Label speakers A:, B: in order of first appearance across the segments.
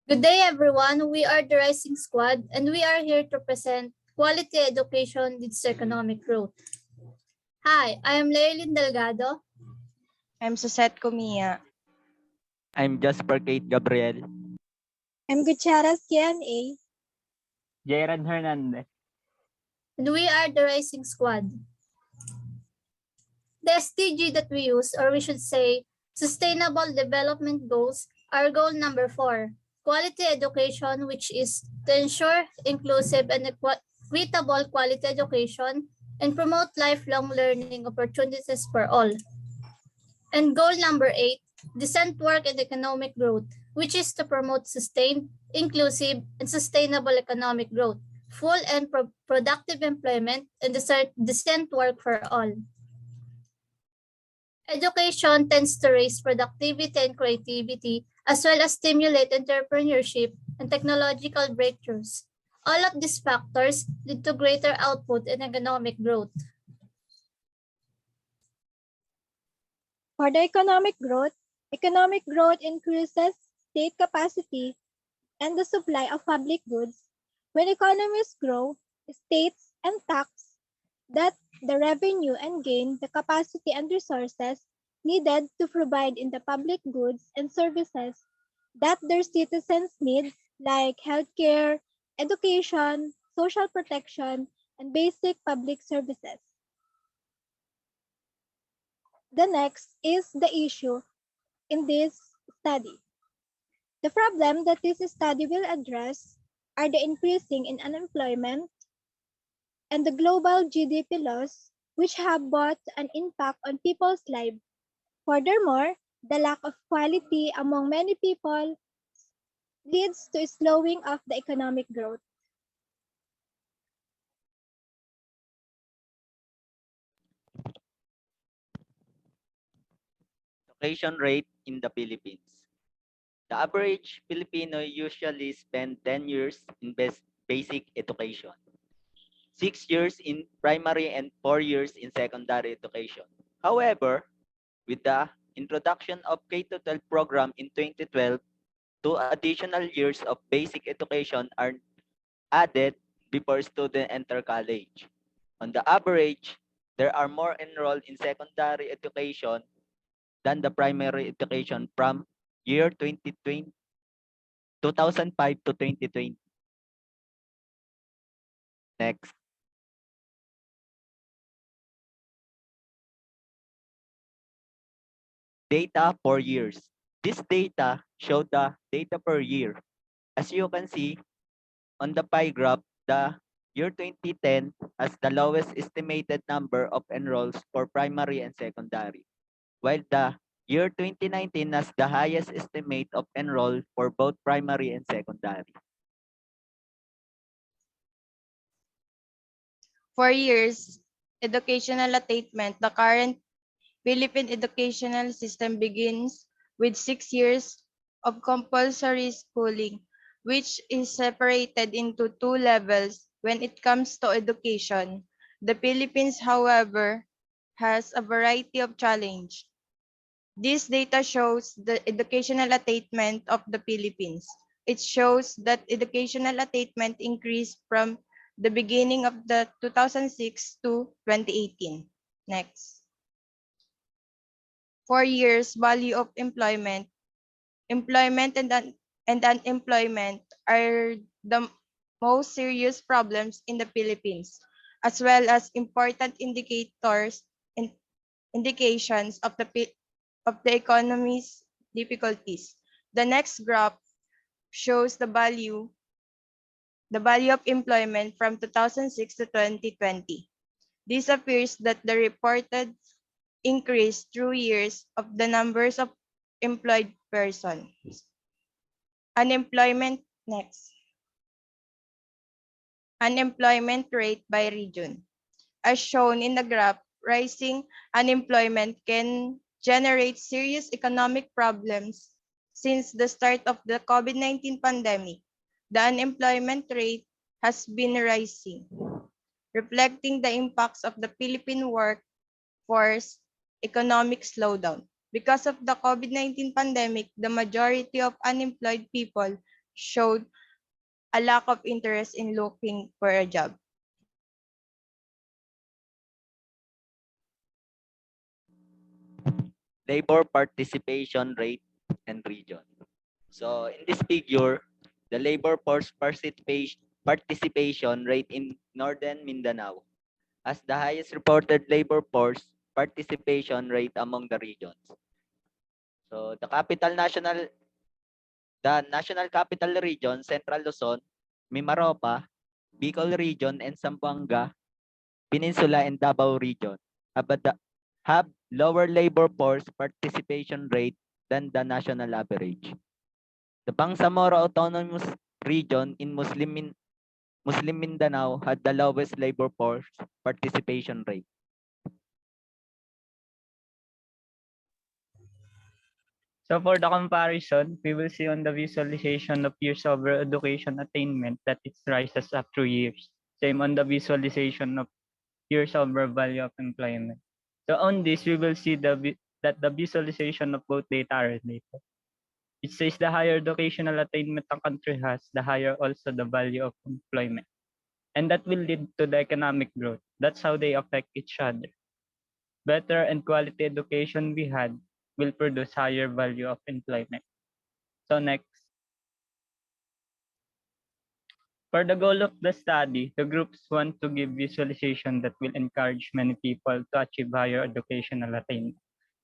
A: Good day, everyone. We are the Rising Squad, and we are here to present Quality Education Leads to Economic Growth. Hi, I am Lealyne Delgado.
B: I'm Suzette Comia.
C: I'm Jasper Gabriel.
D: I'm Gutierrez, Kaye Ann A.
E: Jayred Hernandez.
A: And we are the Rising Squad. The SDG that we use, or we should say, Sustainable Development Goals, are goal number 4, quality education, which is to ensure inclusive and equitable quality education and promote lifelong learning opportunities for all. And goal number 8, decent work and economic growth, which is to promote sustained, inclusive, and sustainable economic growth, full and productive employment, and decent work for all. Education tends to raise productivity and creativity, as well as stimulate entrepreneurship and technological breakthroughs. All of these factors lead to greater output and economic growth.
D: For the economic growth increases state capacity and the supply of public goods. When economies grow, states and tax that the revenue and gain the capacity and resources needed to provide in the public goods and services that their citizens need, like healthcare, education, social protection, and basic public services. The next is the issue in this study. The problem that this study will address are the increasing in unemployment and the global GDP loss, which have both an impact on people's lives. Furthermore, the lack of quality among many people leads to a slowing of the economic growth.
C: Education rate in the Philippines. The average Filipino usually spend 10 years in basic education, 6 years in primary and 4 years in secondary education. However, with the introduction of K-12 program in 2012, 2 additional years of basic education are added before students enter college. On the average, there are more enrolled in secondary education than the primary education from year 2005 to 2020. Next. Data for years. This data show the data per year. As you can see on the pie graph, the year 2010 has the lowest estimated number of enrolls for primary and secondary, while the year 2019 has the highest estimate of enroll for both primary and secondary.
B: For years, educational attainment, the current Philippine educational system begins with 6 years of compulsory schooling, which is separated into 2 levels when it comes to education. The Philippines, however, has a variety of challenges. This data shows the educational attainment of the Philippines. It shows that educational attainment increased from the beginning of the 2006 to 2018. Next. 4 years value of employment. Employment and unemployment are the most serious problems in the Philippines, as well as important indicators and indications of the economy's difficulties. The next graph shows the value of employment from 2006 to 2020. This appears that the reported increase through years of the numbers of employed persons. Unemployment next. Unemployment rate by region. As shown in the graph, rising unemployment can generate serious economic problems since the start of the COVID-19 pandemic. The unemployment rate has been rising, reflecting the impacts of the Philippine workforce economic slowdown. Because of the COVID-19 pandemic, the majority of unemployed people showed a lack of interest in looking for a job.
C: Labor participation rate and region. So in this figure, the labor force participation rate in Northern Mindanao has the highest reported labor force participation rate among the regions. So the National Capital Region, Central Luzon, Mimaropa, Bicol Region, and Zamboanga Peninsula and Davao Region have, have lower labor force participation rate than the national average. The Bangsamoro Autonomous Region in Muslim Mindanao had the lowest labor force participation rate.
E: So for the comparison, we will see on the visualization of years over education attainment that it rises up through years. Same on the visualization of years over value of employment. So on this, we will see that the visualization of both data are related. It says the higher educational attainment a country has, the higher also the value of employment. And that will lead to the economic growth. That's how they affect each other. Better and quality education we had will produce higher value of employment. So next. For the goal of the study, the groups want to give visualization that will encourage many people to achieve higher educational attainment.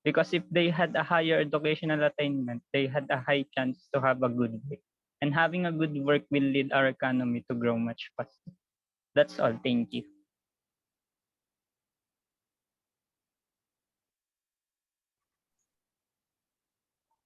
E: Because if they had a higher educational attainment, they had a high chance to have a good work. And having a good work will lead our economy to grow much faster. That's all. Thank you.